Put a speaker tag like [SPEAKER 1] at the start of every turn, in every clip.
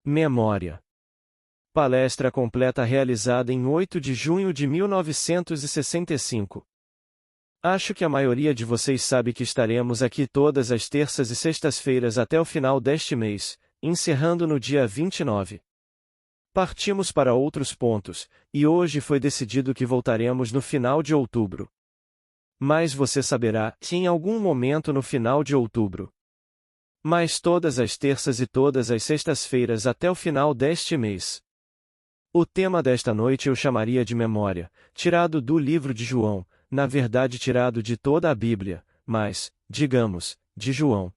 [SPEAKER 1] Memória. Palestra completa realizada em 8 de junho de 1965. Acho que a maioria de vocês sabe que estaremos aqui todas as terças e sextas-feiras até o final deste mês, encerrando no dia 29. Partimos para outros pontos, e hoje foi decidido que voltaremos no final de outubro. Mas você saberá que em algum momento no final de outubro. Mas todas as terças e todas as sextas-feiras até o final deste mês. O tema desta noite eu chamaria de memória, tirado do livro de João, na verdade tirado de toda a Bíblia, mas, digamos, de João.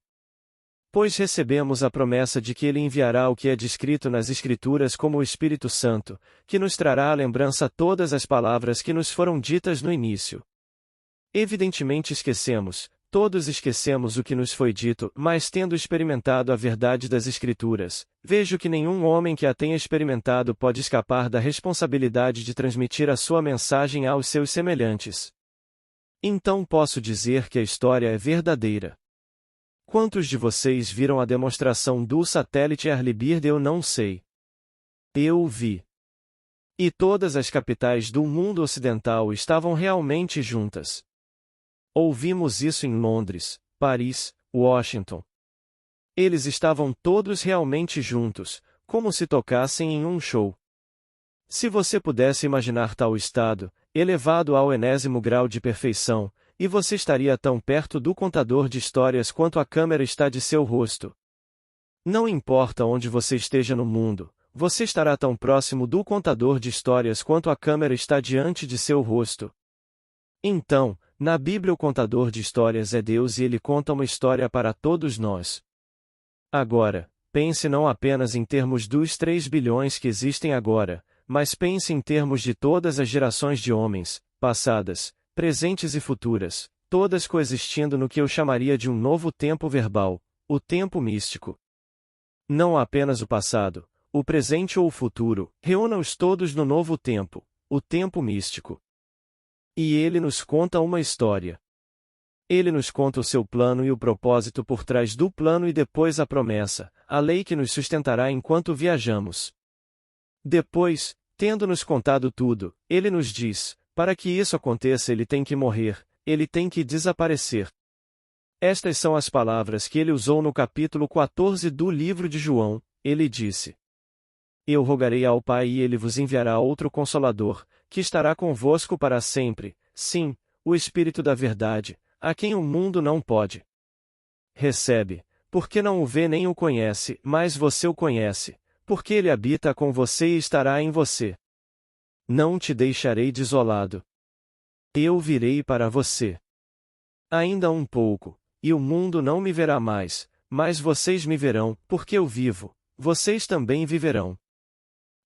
[SPEAKER 1] Pois recebemos a promessa de que ele enviará o que é descrito nas Escrituras como o Espírito Santo, que nos trará à lembrança todas as palavras que nos foram ditas no início. Evidentemente todos esquecemos o que nos foi dito, mas tendo experimentado a verdade das Escrituras, vejo que nenhum homem que a tenha experimentado pode escapar da responsabilidade de transmitir a sua mensagem aos seus semelhantes. Então posso dizer que a história é verdadeira. Quantos de vocês viram a demonstração do satélite Earlybird? Eu não sei. Eu o vi. E todas as capitais do mundo ocidental estavam realmente juntas. Ouvimos isso em Londres, Paris, Washington. Eles estavam todos realmente juntos, como se tocassem em um show. Se você pudesse imaginar tal estado, elevado ao enésimo grau de perfeição, e você estaria tão perto do contador de histórias quanto a câmera está de seu rosto. Não importa onde você esteja no mundo, você estará tão próximo do contador de histórias quanto a câmera está diante de seu rosto. Então, na Bíblia o contador de histórias é Deus e ele conta uma história para todos nós. Agora, pense não apenas em termos dos 3 bilhões que existem agora, mas pense em termos de todas as gerações de homens, passadas, presentes e futuras, todas coexistindo no que eu chamaria de um novo tempo verbal, o tempo místico. Não apenas o passado, o presente ou o futuro, reúna-os todos no novo tempo, o tempo místico. E ele nos conta uma história. Ele nos conta o seu plano e o propósito por trás do plano e depois a promessa, a lei que nos sustentará enquanto viajamos. Depois, tendo nos contado tudo, ele nos diz: para que isso aconteça ele tem que morrer, ele tem que desaparecer. Estas são as palavras que ele usou no capítulo 14 do livro de João. Ele disse: Eu rogarei ao Pai e ele vos enviará outro Consolador, que estará convosco para sempre, sim, o Espírito da Verdade, a quem o mundo não pode recebe, porque não o vê nem o conhece, mas você o conhece, porque ele habita com você e estará em você. Não te deixarei desolado. Eu virei para você. Ainda um pouco, e o mundo não me verá mais, mas vocês me verão, porque eu vivo, vocês também viverão.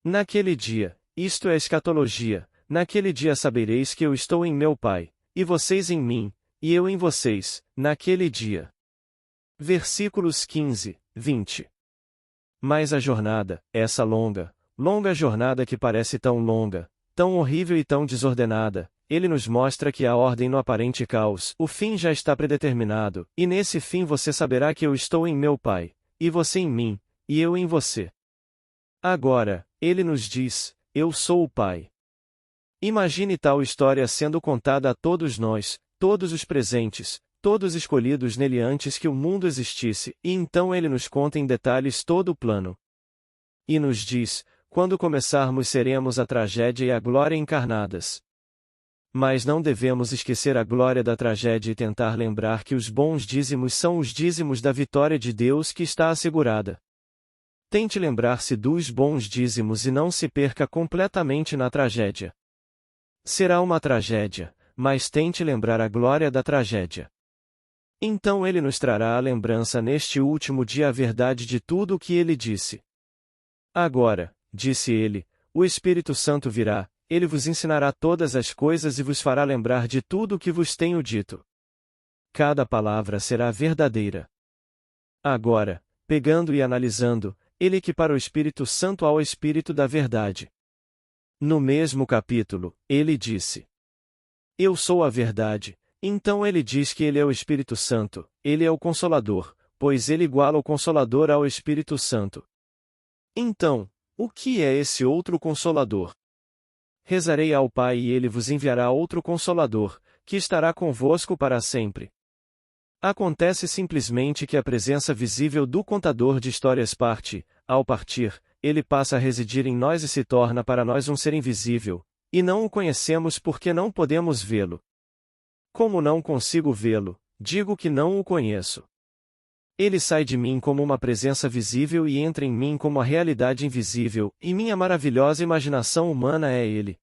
[SPEAKER 1] Naquele dia, isto é escatologia, naquele dia sabereis que eu estou em meu Pai, e vocês em mim, e eu em vocês, naquele dia. Versículos 15, 20. Mas a jornada, essa longa, longa jornada que parece tão longa, tão horrível e tão desordenada, ele nos mostra que há ordem no aparente caos, o fim já está predeterminado, e nesse fim você saberá que eu estou em meu Pai, e você em mim, e eu em você. Agora, ele nos diz: eu sou o Pai. Imagine tal história sendo contada a todos nós, todos os presentes, todos escolhidos nele antes que o mundo existisse, e então ele nos conta em detalhes todo o plano. E nos diz: quando começarmos seremos a tragédia e a glória encarnadas. Mas não devemos esquecer a glória da tragédia e tentar lembrar que os bons dízimos são os dízimos da vitória de Deus que está assegurada. Tente lembrar-se dos bons dízimos e não se perca completamente na tragédia. Será uma tragédia, mas tente lembrar a glória da tragédia. Então ele nos trará à lembrança neste último dia a verdade de tudo o que ele disse. Agora, disse ele, o Espírito Santo virá, ele vos ensinará todas as coisas e vos fará lembrar de tudo o que vos tenho dito. Cada palavra será verdadeira. Agora, pegando e analisando, ele equipara o Espírito Santo ao Espírito da Verdade. No mesmo capítulo, ele disse: Eu sou a verdade. Então ele diz que ele é o Espírito Santo, ele é o Consolador, pois ele iguala o Consolador ao Espírito Santo. Então, o que é esse outro Consolador? Rezarei ao Pai e ele vos enviará outro Consolador, que estará convosco para sempre. Acontece simplesmente que a presença visível do contador de histórias parte, ao partir, ele passa a residir em nós e se torna para nós um ser invisível, e não o conhecemos porque não podemos vê-lo. Como não consigo vê-lo, digo que não o conheço. Ele sai de mim como uma presença visível e entra em mim como a realidade invisível, e minha maravilhosa imaginação humana é ele.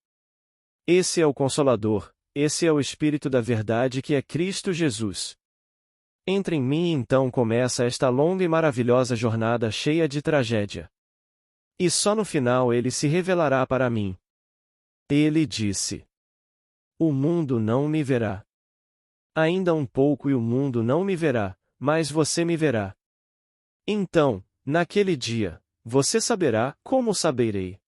[SPEAKER 1] Esse é o Consolador, esse é o Espírito da verdade que é Cristo Jesus. Entra em mim e então começa esta longa e maravilhosa jornada cheia de tragédia. E só no final ele se revelará para mim. Ele disse: O mundo não me verá. Ainda um pouco e o mundo não me verá, mas você me verá. Então, naquele dia, você saberá como saberei.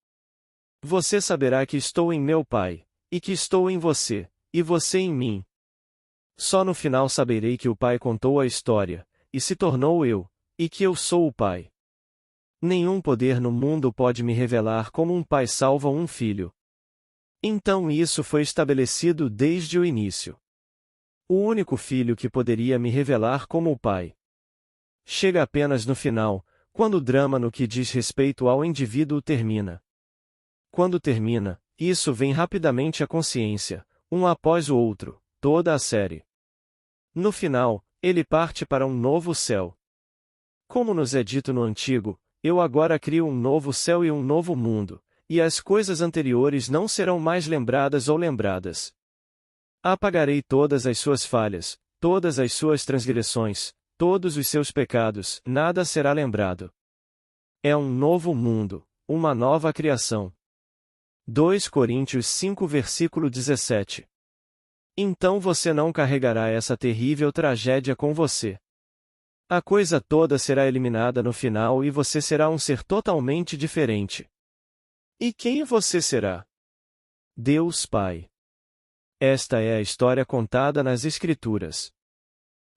[SPEAKER 1] Você saberá que estou em meu Pai, e que estou em você, e você em mim. Só no final saberei que o Pai contou a história, e se tornou eu, e que eu sou o Pai. Nenhum poder no mundo pode me revelar como um pai salva um filho. Então isso foi estabelecido desde o início. O único filho que poderia me revelar como o Pai. Chega apenas no final, quando o drama no que diz respeito ao indivíduo termina. Quando termina, isso vem rapidamente à consciência, um após o outro, toda a série. No final, ele parte para um novo céu. Como nos é dito no Antigo, eu agora crio um novo céu e um novo mundo, e as coisas anteriores não serão mais lembradas ou lembradas. Apagarei todas as suas falhas, todas as suas transgressões, todos os seus pecados, nada será lembrado. É um novo mundo, uma nova criação. 2 Coríntios 5 versículo 17. Então você não carregará essa terrível tragédia com você. A coisa toda será eliminada no final e você será um ser totalmente diferente. E quem você será? Deus Pai. Esta é a história contada nas Escrituras.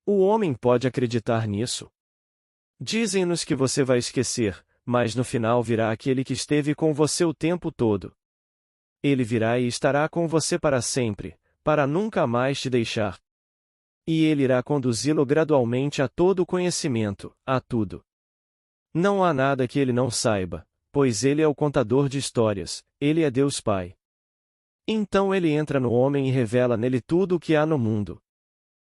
[SPEAKER 1] O homem pode acreditar nisso? Dizem-nos que você vai esquecer, mas no final virá aquele que esteve com você o tempo todo. Ele virá e estará com você para sempre, para nunca mais te deixar. E ele irá conduzi-lo gradualmente a todo o conhecimento, a tudo. Não há nada que ele não saiba, pois ele é o contador de histórias, ele é Deus Pai. Então ele entra no homem e revela nele tudo o que há no mundo.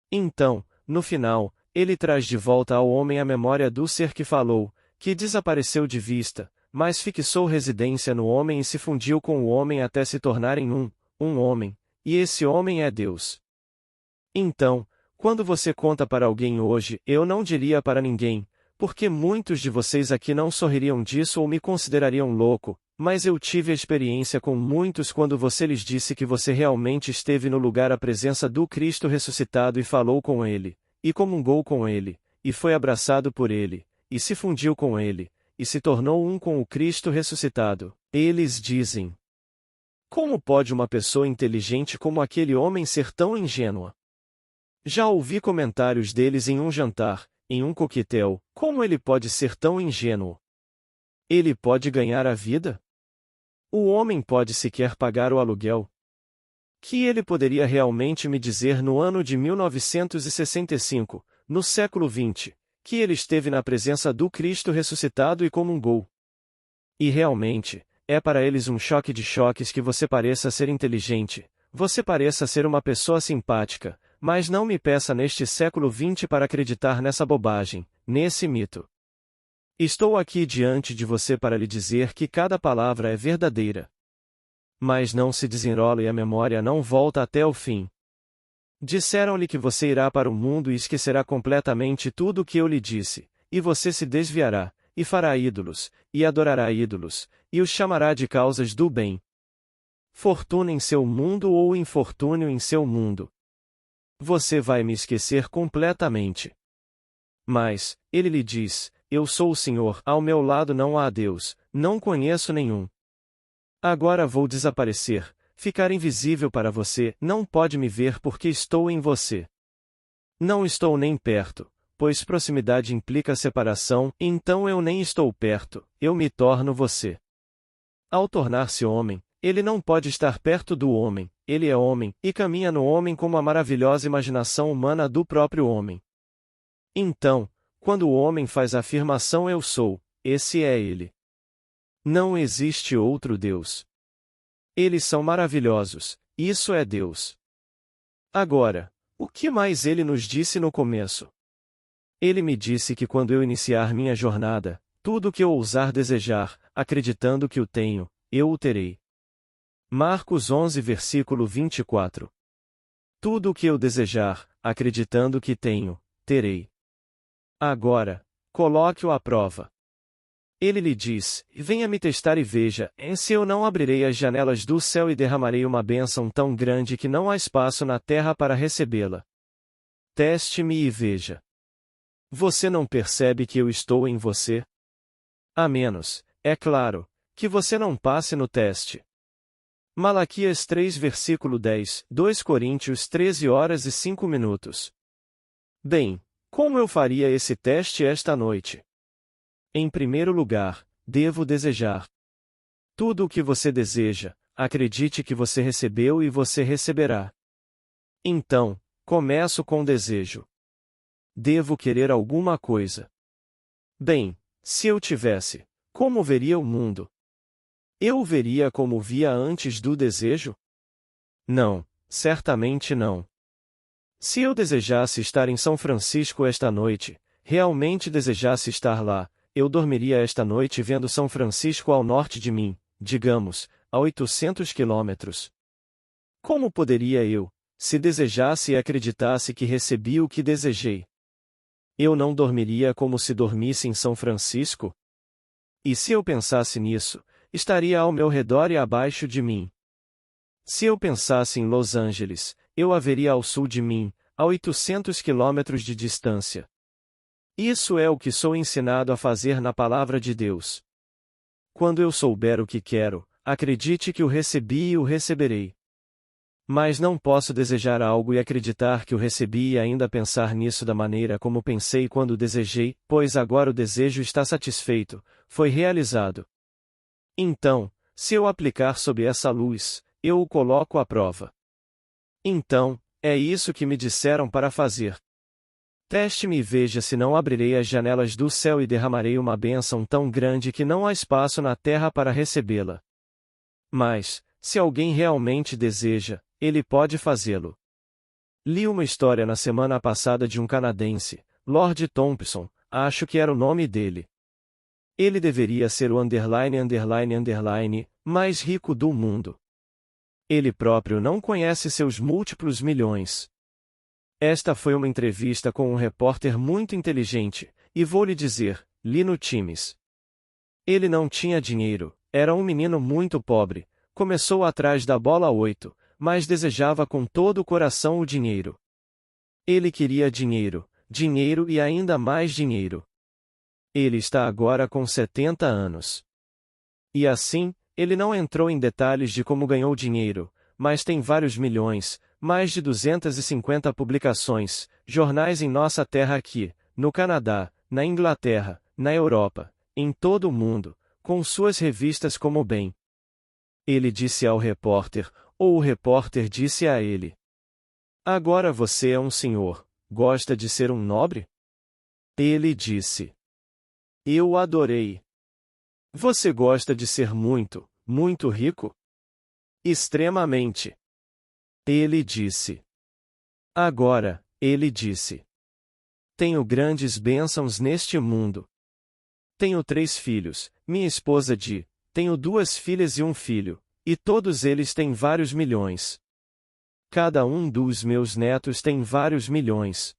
[SPEAKER 1] Então, no final, ele traz de volta ao homem a memória do ser que falou, que desapareceu de vista, mas fixou residência no homem e se fundiu com o homem até se tornarem um homem, e esse homem é Deus. Então, quando você conta para alguém hoje, eu não diria para ninguém, porque muitos de vocês aqui não sorririam disso ou me considerariam louco, mas eu tive a experiência com muitos quando você lhes disse que você realmente esteve no lugar à presença do Cristo ressuscitado e falou com ele, e comungou com ele, e foi abraçado por ele, e se fundiu com ele, e se tornou um com o Cristo ressuscitado. Eles dizem: Como pode uma pessoa inteligente como aquele homem ser tão ingênua? Já ouvi comentários deles em um jantar, em um coquetel, como ele pode ser tão ingênuo? Ele pode ganhar a vida? O homem pode sequer pagar o aluguel? Que ele poderia realmente me dizer no ano de 1965, no século XX, que ele esteve na presença do Cristo ressuscitado e comungou? E realmente, é para eles um choque de choques que você pareça ser inteligente, você pareça ser uma pessoa simpática, mas não me peça neste século XX para acreditar nessa bobagem, nesse mito. Estou aqui diante de você para lhe dizer que cada palavra é verdadeira. Mas não se desenrola e a memória não volta até o fim. Disseram-lhe que você irá para o mundo e esquecerá completamente tudo o que eu lhe disse, e você se desviará, e fará ídolos, e adorará ídolos, e os chamará de causas do bem. Fortuna em seu mundo ou infortúnio em seu mundo. Você vai me esquecer completamente. Mas, ele lhe diz: Eu sou o Senhor, ao meu lado não há Deus, não conheço nenhum. Agora vou desaparecer, ficar invisível para você, não pode me ver porque estou em você. Não estou nem perto, pois proximidade implica separação, então eu nem estou perto, eu me torno você. Ao tornar-se homem, ele não pode estar perto do homem, ele é homem, e caminha no homem como a maravilhosa imaginação humana do próprio homem. Então, quando o homem faz a afirmação eu sou, esse é ele. Não existe outro Deus. Eles são maravilhosos, isso é Deus. Agora, o que mais ele nos disse no começo? Ele me disse que quando eu iniciar minha jornada, tudo o que eu ousar desejar, acreditando que o tenho, eu o terei. Marcos 11 versículo 24. Tudo o que eu desejar, acreditando que tenho, terei. Agora, coloque-o à prova. Ele lhe diz: venha me testar e veja, se eu não abrirei as janelas do céu e derramarei uma bênção tão grande que não há espaço na terra para recebê-la. Teste-me e veja. Você não percebe que eu estou em você? A menos, é claro, que você não passe no teste. Malaquias 3 versículo 10, 2 Coríntios 13 horas e 5 minutos. Bem, como eu faria esse teste esta noite? Em primeiro lugar, devo desejar. Tudo o que você deseja, acredite que você recebeu e você receberá. Então, começo com desejo. Devo querer alguma coisa. Bem, se eu tivesse, como veria o mundo? Eu o veria como via antes do desejo? Não, certamente não. Se eu desejasse estar em São Francisco esta noite, realmente desejasse estar lá, eu dormiria esta noite vendo São Francisco ao norte de mim, digamos, a 800 quilômetros. Como poderia eu, se desejasse e acreditasse que recebi o que desejei? Eu não dormiria como se dormisse em São Francisco? E se eu pensasse nisso, estaria ao meu redor e abaixo de mim. Se eu pensasse em Los Angeles, eu a veria ao sul de mim, a 800 quilômetros de distância. Isso é o que sou ensinado a fazer na Palavra de Deus. Quando eu souber o que quero, acredite que o recebi e o receberei. Mas não posso desejar algo e acreditar que o recebi e ainda pensar nisso da maneira como pensei quando desejei, pois agora o desejo está satisfeito, foi realizado. Então, se eu aplicar sob essa luz, eu o coloco à prova. Então, é isso que me disseram para fazer. Teste-me e veja se não abrirei as janelas do céu e derramarei uma bênção tão grande que não há espaço na terra para recebê-la. Mas, se alguém realmente deseja, ele pode fazê-lo. Li uma história na semana passada de um canadense, Lord Thompson, acho que era o nome dele. Ele deveria ser o mais rico do mundo. Ele próprio não conhece seus múltiplos milhões. Esta foi uma entrevista com um repórter muito inteligente, e vou lhe dizer, Lino Times. Ele não tinha dinheiro, era um menino muito pobre, começou atrás da bola 8, mas desejava com todo o coração o dinheiro. Ele queria dinheiro, dinheiro e ainda mais dinheiro. Ele está agora com 70 anos. E assim, ele não entrou em detalhes de como ganhou dinheiro, mas tem vários milhões, mais de 250 publicações, jornais em nossa terra aqui, no Canadá, na Inglaterra, na Europa, em todo o mundo, com suas revistas como bem. Ele disse ao repórter, ou o repórter disse a ele: agora você é um senhor, gosta de ser um nobre? Ele disse: eu adorei. Você gosta de ser muito, muito rico? Extremamente. Ele disse. Agora, ele disse: tenho grandes bênçãos neste mundo. Tenho 3 filhos, minha esposa tenho 2 filhas e um filho, e todos eles têm vários milhões. Cada um dos meus netos tem vários milhões.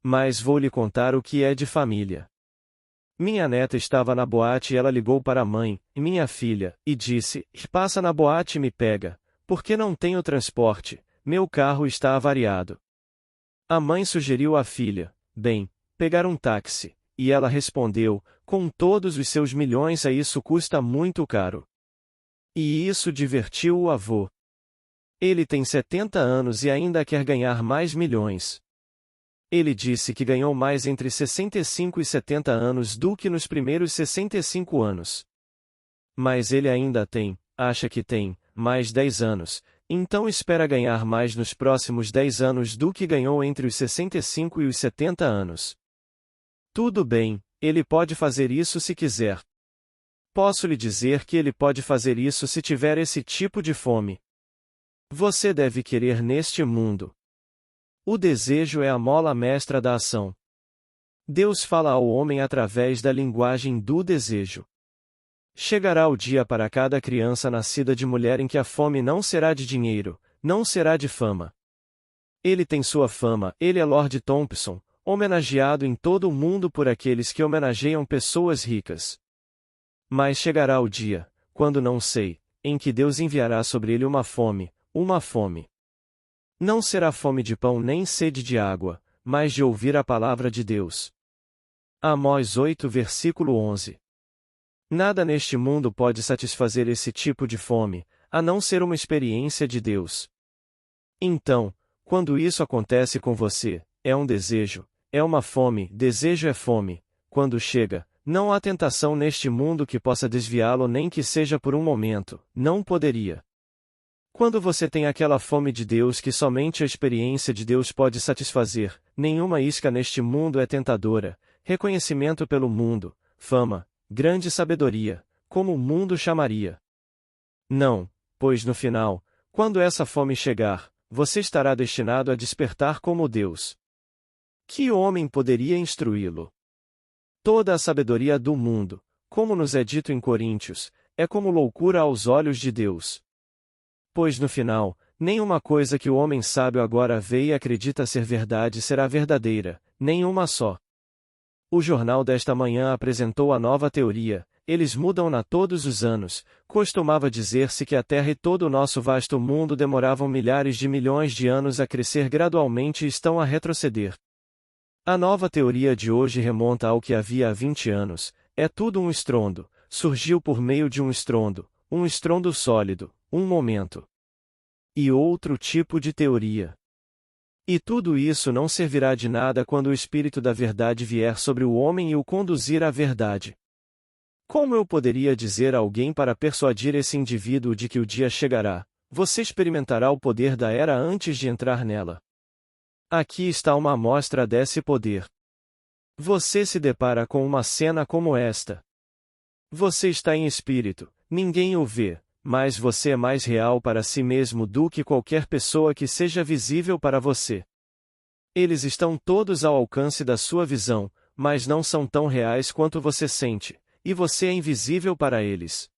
[SPEAKER 1] Mas vou lhe contar o que é de família. Minha neta estava na boate e ela ligou para a mãe, minha filha, e disse: passa na boate e me pega, porque não tenho transporte, meu carro está avariado. A mãe sugeriu à filha: bem, pegar um táxi, e ela respondeu: com todos os seus milhões isso custa muito caro. E isso divertiu o avô. Ele tem 70 anos e ainda quer ganhar mais milhões. Ele disse que ganhou mais entre 65 e 70 anos do que nos primeiros 65 anos. Mas ele ainda acha que tem, mais 10 anos, então espera ganhar mais nos próximos 10 anos do que ganhou entre os 65 e os 70 anos. Tudo bem, ele pode fazer isso se quiser. Posso lhe dizer que ele pode fazer isso se tiver esse tipo de fome. Você deve querer neste mundo. O desejo é a mola mestra da ação. Deus fala ao homem através da linguagem do desejo. Chegará o dia para cada criança nascida de mulher em que a fome não será de dinheiro, não será de fama. Ele tem sua fama, ele é Lord Thompson, homenageado em todo o mundo por aqueles que homenageiam pessoas ricas. Mas chegará o dia, quando não sei, em que Deus enviará sobre ele uma fome, uma fome. Não será fome de pão nem sede de água, mas de ouvir a palavra de Deus. Amós 8 versículo 11. Nada neste mundo pode satisfazer esse tipo de fome, a não ser uma experiência de Deus. Então, quando isso acontece com você, é um desejo, é uma fome, desejo é fome, quando chega, não há tentação neste mundo que possa desviá-lo nem que seja por um momento, não poderia. Quando você tem aquela fome de Deus que somente a experiência de Deus pode satisfazer, nenhuma isca neste mundo é tentadora, reconhecimento pelo mundo, fama, grande sabedoria, como o mundo chamaria. Não, pois no final, quando essa fome chegar, você estará destinado a despertar como Deus. Que homem poderia instruí-lo? Toda a sabedoria do mundo, como nos é dito em Coríntios, é como loucura aos olhos de Deus. Pois no final, nenhuma coisa que o homem sábio agora vê e acredita ser verdade será verdadeira, nenhuma só. O jornal desta manhã apresentou a nova teoria, eles mudam-na todos os anos, costumava dizer-se que a Terra e todo o nosso vasto mundo demoravam milhares de milhões de anos a crescer gradualmente e estão a retroceder. A nova teoria de hoje remonta ao que havia há 20 anos, é tudo um estrondo, surgiu por meio de um estrondo sólido, um momento. E outro tipo de teoria. E tudo isso não servirá de nada quando o Espírito da Verdade vier sobre o homem e o conduzir à verdade. Como eu poderia dizer a alguém para persuadir esse indivíduo de que o dia chegará, você experimentará o poder da era antes de entrar nela? Aqui está uma amostra desse poder. Você se depara com uma cena como esta. Você está em espírito, ninguém o vê, mas você é mais real para si mesmo do que qualquer pessoa que seja visível para você. Eles estão todos ao alcance da sua visão, mas não são tão reais quanto você sente, e você é invisível para eles.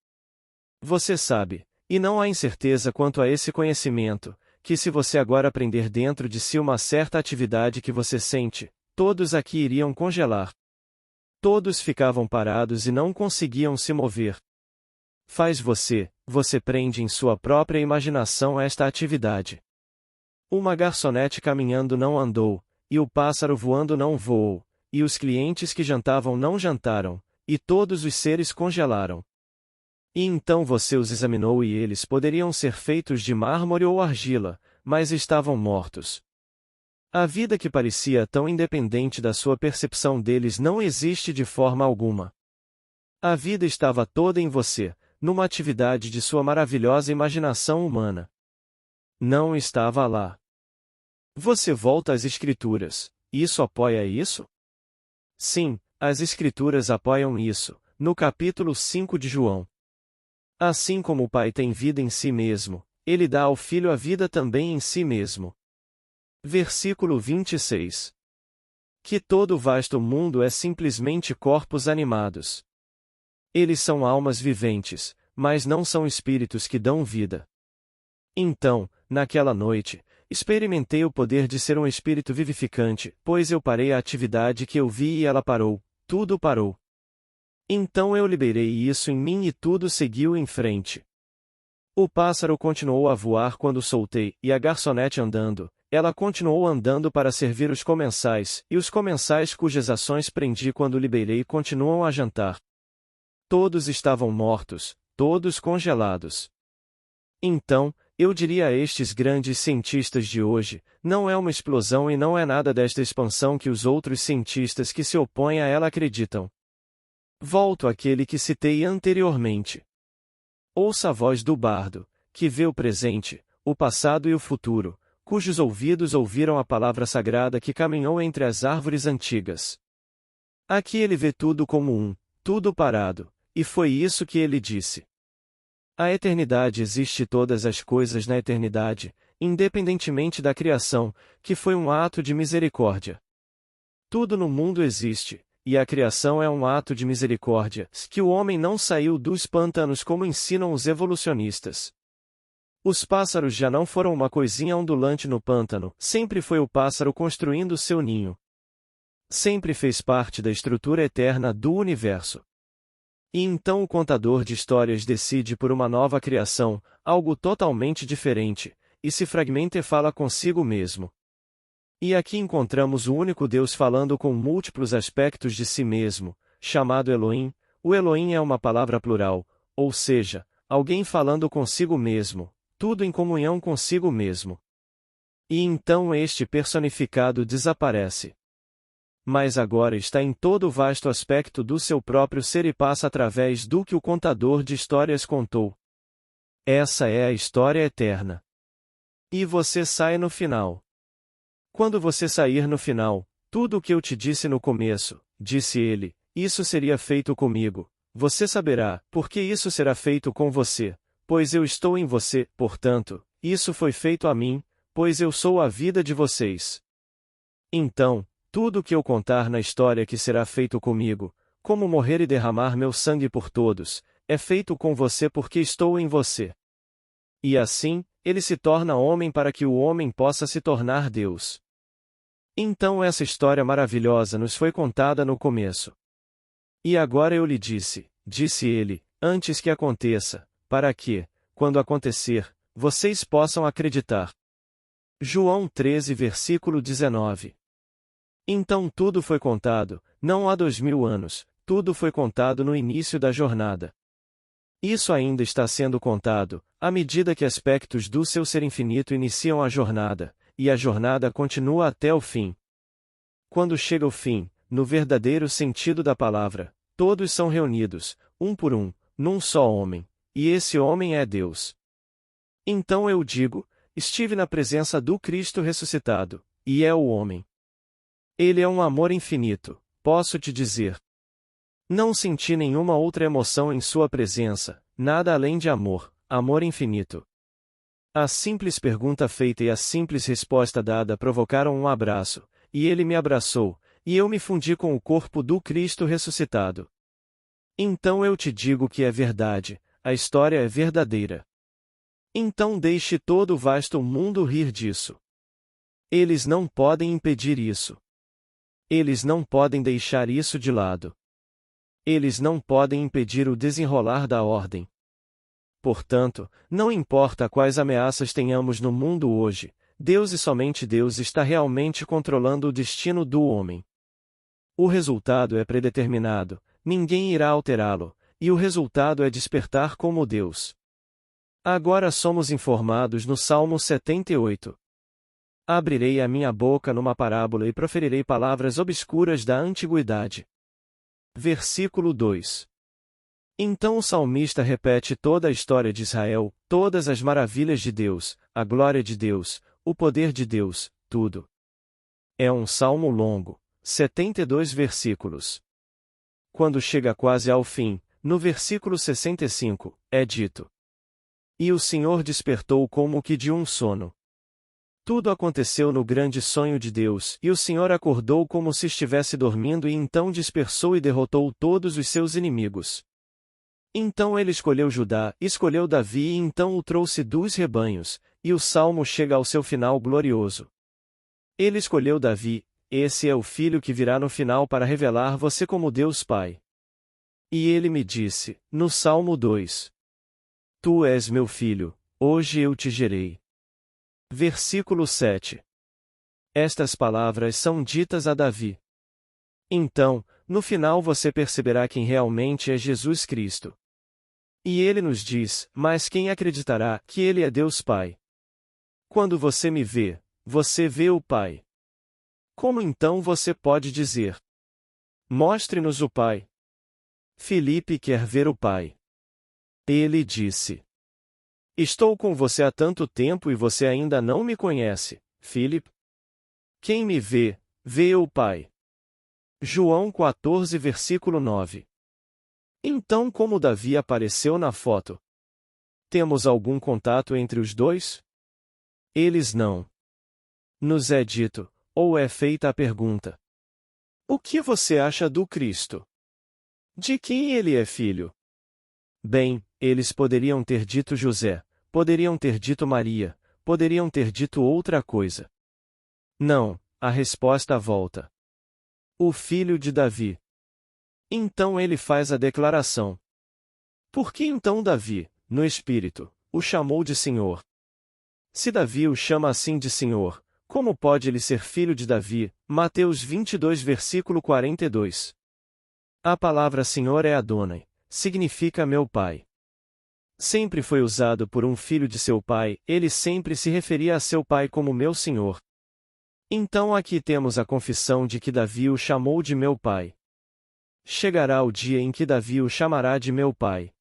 [SPEAKER 1] Você sabe, e não há incerteza quanto a esse conhecimento, que se você agora prender dentro de si uma certa atividade que você sente, todos aqui iriam congelar. Todos ficavam parados e não conseguiam se mover. Faz você prende em sua própria imaginação esta atividade. Uma garçonete caminhando não andou, e o pássaro voando não voou, e os clientes que jantavam não jantaram, e todos os seres congelaram. E então você os examinou e eles poderiam ser feitos de mármore ou argila, mas estavam mortos. A vida que parecia tão independente da sua percepção deles não existe de forma alguma. A vida estava toda em você, numa atividade de sua maravilhosa imaginação humana. Não estava lá. Você volta às Escrituras, isso apoia isso? Sim, as Escrituras apoiam isso, no capítulo 5 de João. Assim como o Pai tem vida em si mesmo, ele dá ao Filho a vida também em si mesmo. Versículo 26. Que todo o vasto mundo é simplesmente corpos animados. Eles são almas viventes, mas não são espíritos que dão vida. Então, naquela noite, experimentei o poder de ser um espírito vivificante, pois eu parei a atividade que eu vi e ela parou, tudo parou. Então eu liberei isso em mim e tudo seguiu em frente. O pássaro continuou a voar quando soltei, e a garçonete andando, ela continuou andando para servir os comensais, e os comensais cujas ações prendi quando liberei continuam a jantar. Todos estavam mortos, todos congelados. Então, eu diria a estes grandes cientistas de hoje, não é uma explosão e não é nada desta expansão que os outros cientistas que se opõem a ela acreditam. Volto àquele que citei anteriormente. Ouça a voz do bardo, que vê o presente, o passado e o futuro, cujos ouvidos ouviram a palavra sagrada que caminhou entre as árvores antigas. Aqui ele vê tudo como tudo parado, e foi isso que ele disse. A eternidade existe todas as coisas na eternidade, independentemente da criação, que foi um ato de misericórdia. Tudo no mundo existe, e a criação é um ato de misericórdia, que o homem não saiu dos pântanos como ensinam os evolucionistas. Os pássaros já não foram uma coisinha ondulante no pântano, sempre foi o pássaro construindo seu ninho. Sempre fez parte da estrutura eterna do universo. E então o contador de histórias decide por uma nova criação, algo totalmente diferente, e se fragmenta e fala consigo mesmo. E aqui encontramos o único Deus falando com múltiplos aspectos de si mesmo, chamado Elohim. O Elohim é uma palavra plural, ou seja, alguém falando consigo mesmo, tudo em comunhão consigo mesmo. E então este personificado desaparece. Mas agora está em todo o vasto aspecto do seu próprio ser e passa através do que o contador de histórias contou. Essa é a história eterna. E você sai no final. Quando você sair no final, tudo o que eu te disse no começo, disse ele, isso seria feito comigo. Você saberá, porque isso será feito com você, pois eu estou em você, portanto, isso foi feito a mim, pois eu sou a vida de vocês. Então, tudo o que eu contar na história que será feito comigo, como morrer e derramar meu sangue por todos, é feito com você porque estou em você. E assim, ele se torna homem para que o homem possa se tornar Deus. Então essa história maravilhosa nos foi contada no começo. E agora eu lhe disse ele, antes que aconteça, para que, quando acontecer, vocês possam acreditar. João 13 versículo 19. Então tudo foi contado, não há 2000 anos, tudo foi contado no início da jornada. Isso ainda está sendo contado, à medida que aspectos do seu ser infinito iniciam a jornada, e a jornada continua até o fim. Quando chega o fim, no verdadeiro sentido da palavra, todos são reunidos, um por um, num só homem, e esse homem é Deus. Então eu digo, estive na presença do Cristo ressuscitado, e é o homem. Ele é um amor infinito, posso te dizer. Não senti nenhuma outra emoção em sua presença, nada além de amor, amor infinito. A simples pergunta feita e a simples resposta dada provocaram um abraço, e ele me abraçou, e eu me fundi com o corpo do Cristo ressuscitado. Então eu te digo que é verdade, a história é verdadeira. Então deixe todo o vasto mundo rir disso. Eles não podem impedir isso. Eles não podem deixar isso de lado. Eles não podem impedir o desenrolar da ordem. Portanto, não importa quais ameaças tenhamos no mundo hoje, Deus e somente Deus está realmente controlando o destino do homem. O resultado é predeterminado, ninguém irá alterá-lo, e o resultado é despertar como Deus. Agora somos informados no Salmo 78. Abrirei a minha boca numa parábola e proferirei palavras obscuras da antiguidade. Versículo 2. Então o salmista repete toda a história de Israel, todas as maravilhas de Deus, a glória de Deus, o poder de Deus, tudo. É um salmo longo, 72 versículos. Quando chega quase ao fim, no versículo 65, é dito: E o Senhor despertou como que de um sono. Tudo aconteceu no grande sonho de Deus, e o Senhor acordou como se estivesse dormindo e então dispersou e derrotou todos os seus inimigos. Então ele escolheu Judá, escolheu Davi e então o trouxe dos rebanhos, e o salmo chega ao seu final glorioso. Ele escolheu Davi, esse é o filho que virá no final para revelar você como Deus Pai. E ele me disse, no Salmo 2: Tu és meu filho, hoje eu te gerei. Versículo 7. Estas palavras são ditas a Davi. Então, no final você perceberá quem realmente é Jesus Cristo. E ele nos diz: mas quem acreditará que ele é Deus Pai? Quando você me vê, você vê o Pai. Como então você pode dizer: mostre-nos o Pai? Filipe quer ver o Pai. Ele disse: estou com você há tanto tempo e você ainda não me conhece, Filipe? Quem me vê, vê o Pai. João 14, versículo 9. Então, como Davi apareceu na foto? Temos algum contato entre os dois? Eles não. Nos é dito, ou é feita a pergunta: o que você acha do Cristo? De quem ele é filho? Bem, eles poderiam ter dito José, poderiam ter dito Maria, poderiam ter dito outra coisa. Não, a resposta volta: o filho de Davi. Então ele faz a declaração. Por que então Davi, no Espírito, o chamou de Senhor? Se Davi o chama assim de Senhor, como pode ele ser filho de Davi? Mateus 22, versículo 42. A palavra Senhor é Adonai, significa meu pai. Sempre foi usado por um filho de seu pai, ele sempre se referia a seu pai como meu Senhor. Então aqui temos a confissão de que Davi o chamou de meu pai. Chegará o dia em que Davi o chamará de meu pai.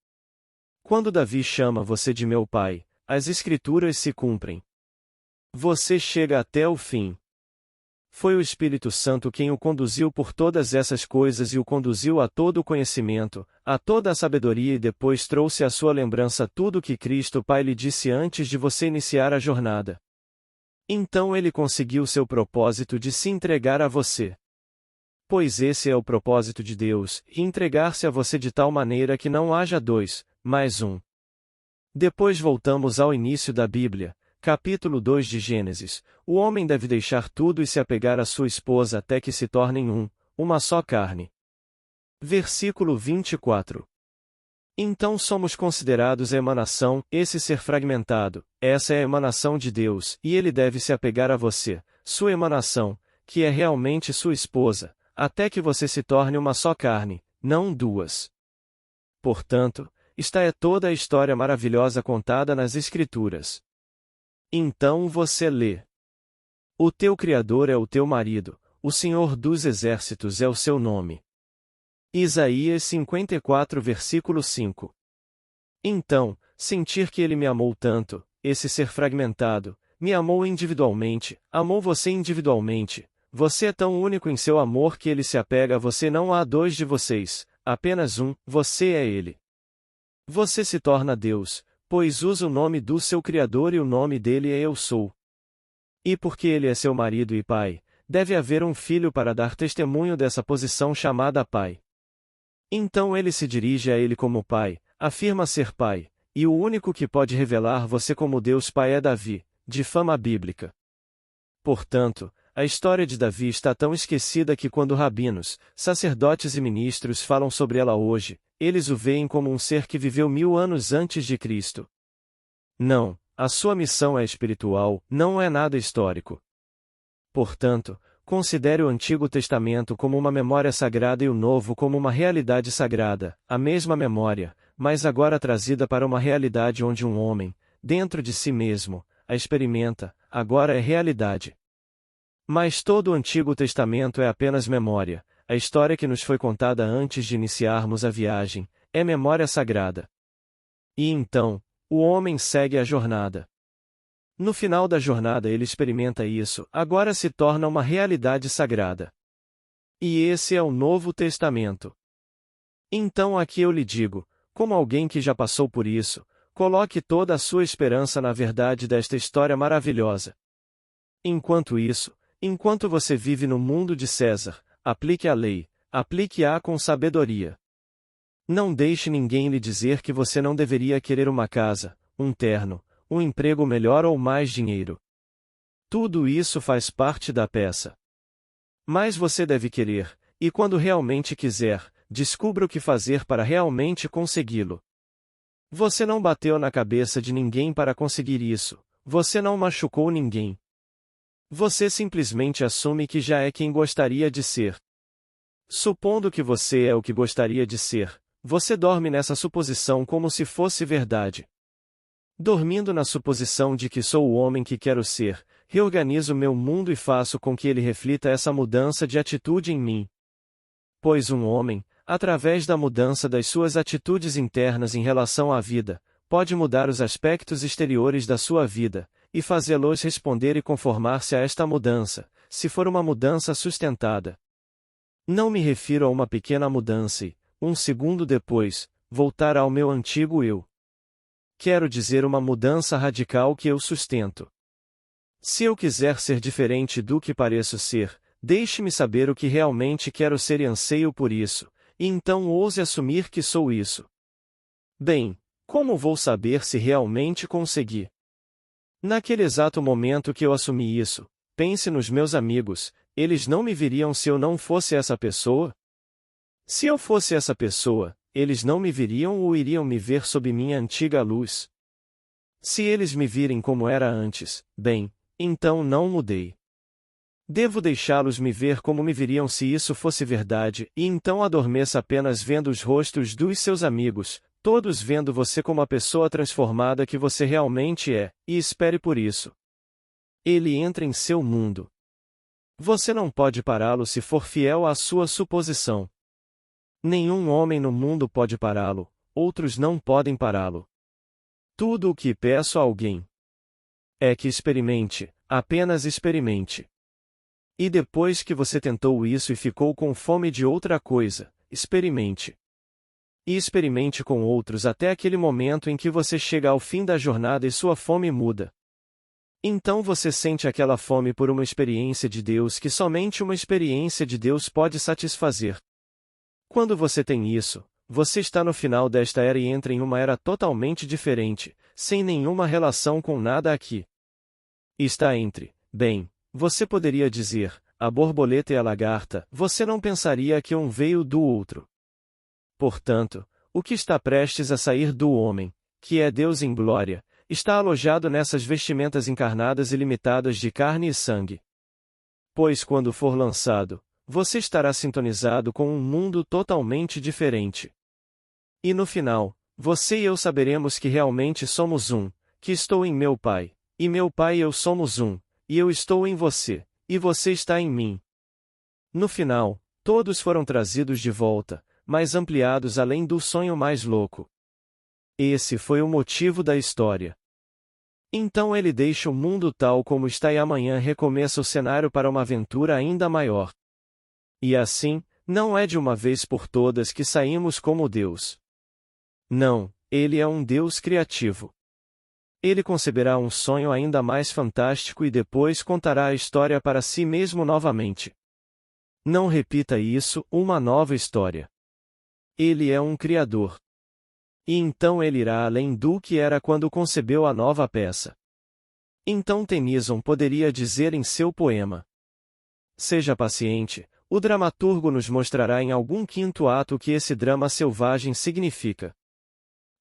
[SPEAKER 1] Quando Davi chama você de meu pai, as Escrituras se cumprem. Você chega até o fim. Foi o Espírito Santo quem o conduziu por todas essas coisas e o conduziu a todo o conhecimento, a toda a sabedoria e depois trouxe à sua lembrança tudo o que Cristo Pai lhe disse antes de você iniciar a jornada. Então ele conseguiu seu propósito de se entregar a você. Pois esse é o propósito de Deus, entregar-se a você de tal maneira que não haja dois, mas um. Depois voltamos ao início da Bíblia, capítulo 2 de Gênesis. O homem deve deixar tudo e se apegar à sua esposa até que se tornem uma só carne. Versículo 24. Então somos considerados a emanação, esse ser fragmentado, essa é a emanação de Deus, e ele deve se apegar a você, sua emanação, que é realmente sua esposa, até que você se torne uma só carne, não duas. Portanto, esta é toda a história maravilhosa contada nas Escrituras. Então você lê. O teu Criador é o teu marido, o Senhor dos Exércitos é o seu nome. Isaías 54, versículo 5. Então, sentir que ele me amou tanto, esse ser fragmentado, me amou individualmente, amou você individualmente, você é tão único em seu amor que ele se apega a você, não há dois de vocês, apenas um, você é ele. Você se torna Deus, pois usa o nome do seu Criador e o nome dele é Eu Sou. E porque ele é seu marido e pai, deve haver um filho para dar testemunho dessa posição chamada pai. Então ele se dirige a ele como pai, afirma ser pai, e o único que pode revelar você como Deus Pai é Davi, de fama bíblica. Portanto, a história de Davi está tão esquecida que quando rabinos, sacerdotes e ministros falam sobre ela hoje, eles o veem como um ser que viveu 1000 anos antes de Cristo. Não, a sua missão é espiritual, não é nada histórico. Portanto, considere o Antigo Testamento como uma memória sagrada e o Novo como uma realidade sagrada, a mesma memória, mas agora trazida para uma realidade onde um homem, dentro de si mesmo, a experimenta, agora é realidade. Mas todo o Antigo Testamento é apenas memória, a história que nos foi contada antes de iniciarmos a viagem, é memória sagrada. E então, o homem segue a jornada. No final da jornada ele experimenta isso, agora se torna uma realidade sagrada. E esse é o Novo Testamento. Então aqui eu lhe digo, como alguém que já passou por isso, coloque toda a sua esperança na verdade desta história maravilhosa. Enquanto isso, enquanto você vive no mundo de César, aplique a lei, aplique-a com sabedoria. Não deixe ninguém lhe dizer que você não deveria querer uma casa, um terno, um emprego melhor ou mais dinheiro. Tudo isso faz parte da peça. Mas você deve querer, e quando realmente quiser, descubra o que fazer para realmente consegui-lo. Você não bateu na cabeça de ninguém para conseguir isso, você não machucou ninguém. Você simplesmente assume que já é quem gostaria de ser. Supondo que você é o que gostaria de ser, Você dorme nessa suposição como se fosse verdade. Dormindo na suposição de que sou o homem que quero ser, reorganizo meu mundo e faço com que ele reflita essa mudança de atitude em mim. Pois um homem, através da mudança das suas atitudes internas em relação à vida, pode mudar os aspectos exteriores da sua vida, e fazê-los responder e conformar-se a esta mudança, se for uma mudança sustentada. Não me refiro a uma pequena mudança e, um segundo depois, voltar ao meu antigo eu. Quero dizer uma mudança radical que eu sustento. Se eu quiser ser diferente do que pareço ser, deixe-me saber o que realmente quero ser e anseio por isso, e então ouse assumir que sou isso. Bem, como vou saber se realmente consegui? Naquele exato momento que eu assumi isso, pense nos meus amigos, eles não me viriam se eu não fosse essa pessoa? Se eu fosse essa pessoa, eles não me viriam ou iriam me ver sob minha antiga luz? Se eles me virem como era antes, bem, então não mudei. Devo deixá-los me ver como me viriam se isso fosse verdade, e então adormeça apenas vendo os rostos dos seus amigos, todos vendo você como a pessoa transformada que você realmente é, e espere por isso. Ele entra em seu mundo. Você não pode pará-lo se for fiel à sua suposição. Nenhum homem no mundo pode pará-lo, outros não podem pará-lo. Tudo o que peço a alguém é que experimente, apenas experimente. E depois que você tentou isso e ficou com fome de outra coisa, experimente. E experimente com outros até aquele momento em que você chega ao fim da jornada e sua fome muda. Então você sente aquela fome por uma experiência de Deus que somente uma experiência de Deus pode satisfazer. Quando você tem isso, você está no final desta era e entra em uma era totalmente diferente, sem nenhuma relação com nada aqui. Está entre, bem, você poderia dizer, a borboleta e a lagarta, você não pensaria que um veio do outro. Portanto, o que está prestes a sair do homem, que é Deus em glória, está alojado nessas vestimentas encarnadas e limitadas de carne e sangue. Pois quando for lançado, você estará sintonizado com um mundo totalmente diferente. E no final, você e eu saberemos que realmente somos um, que estou em meu Pai, e meu Pai e eu somos um, e eu estou em você, e você está em mim. No final, todos foram trazidos de volta, mas ampliados além do sonho mais louco. Esse foi o motivo da história. Então ele deixa o mundo tal como está e amanhã recomeça o cenário para uma aventura ainda maior. E assim, não é de uma vez por todas que saímos como Deus. Não, ele é um Deus criativo. Ele conceberá um sonho ainda mais fantástico e depois contará a história para si mesmo novamente. Não repita isso, uma nova história. Ele é um criador. E então ele irá além do que era quando concebeu a nova peça. Então Tennyson poderia dizer em seu poema: seja paciente, o dramaturgo nos mostrará em algum quinto ato o que esse drama selvagem significa.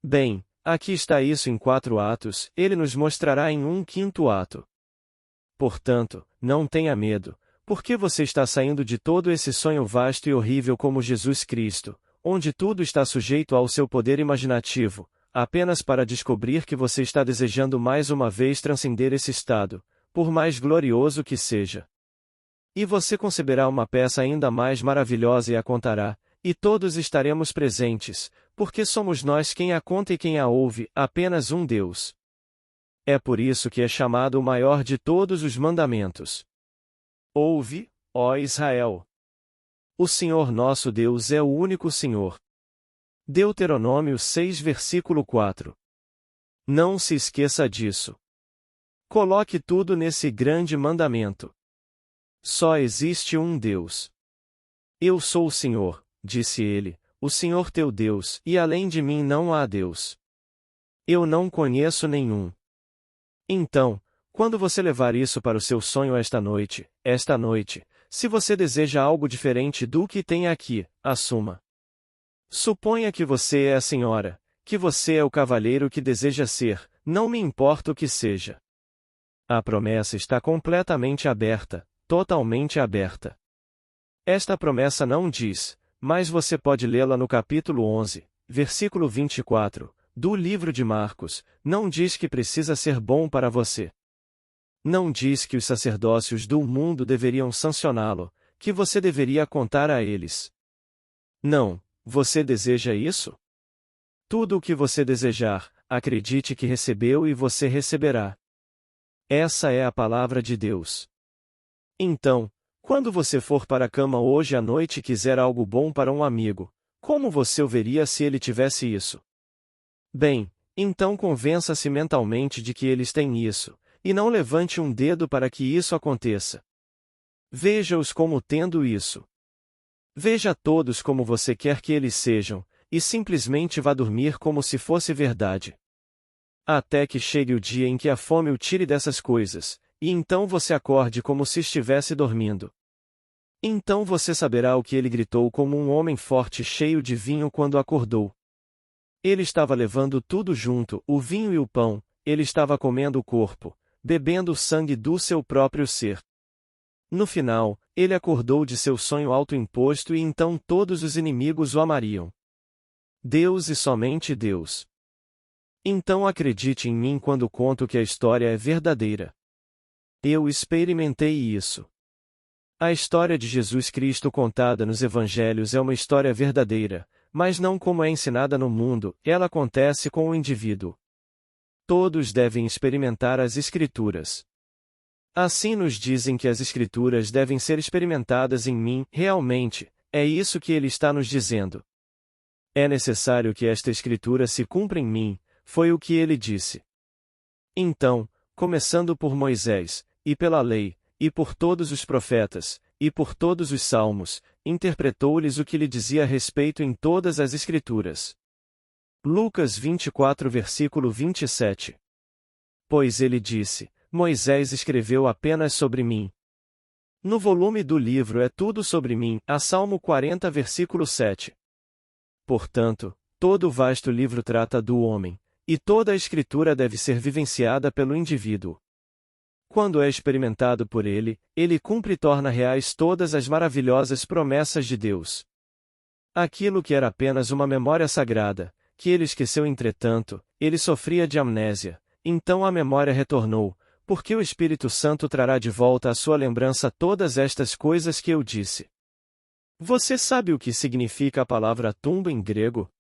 [SPEAKER 1] Bem, aqui está isso em 4 atos, ele nos mostrará em um quinto ato. Portanto, não tenha medo, porque você está saindo de todo esse sonho vasto e horrível como Jesus Cristo, onde tudo está sujeito ao seu poder imaginativo, apenas para descobrir que você está desejando mais uma vez transcender esse estado, por mais glorioso que seja. E você conceberá uma peça ainda mais maravilhosa e a contará, e todos estaremos presentes, porque somos nós quem a conta e quem a ouve, apenas um Deus. É por isso que é chamado o maior de todos os mandamentos. Ouve, ó Israel! O Senhor nosso Deus é o único Senhor. Deuteronômio 6 versículo 4. Não se esqueça disso. Coloque tudo nesse grande mandamento. Só existe um Deus. Eu sou o Senhor, disse ele, o Senhor teu Deus, e além de mim não há Deus. Eu não conheço nenhum. Então, quando você levar isso para o seu sonho esta noite, se você deseja algo diferente do que tem aqui, assuma. Suponha que você é a senhora, que você é o cavalheiro que deseja ser, não me importa o que seja. A promessa está completamente aberta, totalmente aberta. Esta promessa não diz, mas você pode lê-la no capítulo 11, versículo 24, do livro de Marcos, não diz que precisa ser bom para você. Não diz que os sacerdócios do mundo deveriam sancioná-lo, que você deveria contar a eles. Não, você deseja isso? Tudo o que você desejar, acredite que recebeu e você receberá. Essa é a palavra de Deus. Então, quando você for para a cama hoje à noite e quiser algo bom para um amigo, como você o veria se ele tivesse isso? Bem, então convença-se mentalmente de que eles têm isso, e não levante um dedo para que isso aconteça. Veja-os como tendo isso. Veja todos como você quer que eles sejam, e simplesmente vá dormir como se fosse verdade. Até que chegue o dia em que a fome o tire dessas coisas, e então você acorde como se estivesse dormindo. Então você saberá o que ele gritou como um homem forte cheio de vinho quando acordou. Ele estava levando tudo junto, o vinho e o pão, ele estava comendo o corpo, bebendo o sangue do seu próprio ser. No final, ele acordou de seu sonho autoimposto e então todos os inimigos o amariam. Deus e somente Deus. Então acredite em mim quando conto que a história é verdadeira. Eu experimentei isso. A história de Jesus Cristo contada nos Evangelhos é uma história verdadeira, mas não como é ensinada no mundo, ela acontece com o indivíduo. Todos devem experimentar as Escrituras. Assim nos dizem que as Escrituras devem ser experimentadas em mim, realmente, é isso que ele está nos dizendo. É necessário que esta Escritura se cumpra em mim, foi o que ele disse. Então, começando por Moisés, e pela lei, e por todos os profetas, e por todos os salmos, interpretou-lhes o que lhe dizia a respeito em todas as Escrituras. Lucas 24 versículo 27. Pois ele disse, Moisés escreveu apenas sobre mim. No volume do livro é tudo sobre mim, a Salmo 40 versículo 7. Portanto, todo o vasto livro trata do homem, e toda a Escritura deve ser vivenciada pelo indivíduo. Quando é experimentado por ele, ele cumpre e torna reais todas as maravilhosas promessas de Deus. Aquilo que era apenas uma memória sagrada, que ele esqueceu entretanto, ele sofria de amnésia, então a memória retornou, porque o Espírito Santo trará de volta à sua lembrança todas estas coisas que eu disse. Você sabe o que significa a palavra tumba em grego?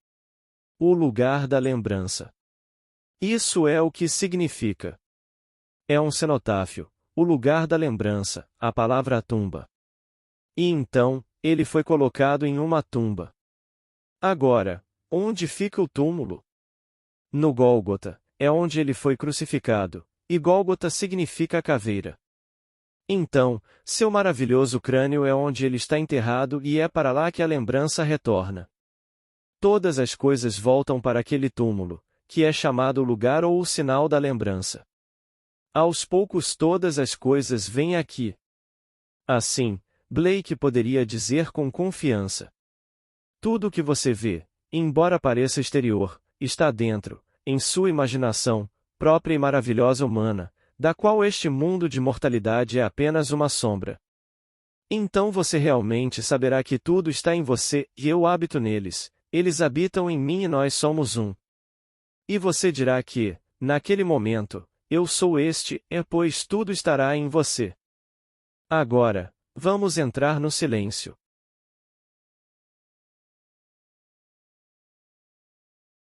[SPEAKER 1] O lugar da lembrança. Isso é o que significa. É um cenotáfio, o lugar da lembrança, a palavra tumba. E então, ele foi colocado em uma tumba. Agora, onde fica o túmulo? No Gólgota, é onde ele foi crucificado, e Gólgota significa caveira. Então, seu maravilhoso crânio é onde ele está enterrado e é para lá que a lembrança retorna. Todas as coisas voltam para aquele túmulo, que é chamado o lugar ou o sinal da lembrança. Aos poucos todas as coisas vêm aqui. Assim, Blake poderia dizer com confiança: tudo o que você vê, embora pareça exterior, está dentro, em sua imaginação, própria e maravilhosa humana, da qual este mundo de mortalidade é apenas uma sombra. Então você realmente saberá que tudo está em você, e eu habito neles, eles habitam em mim e nós somos um. E você dirá que, naquele momento, eu sou este, pois tudo estará em você. Agora, vamos entrar no silêncio.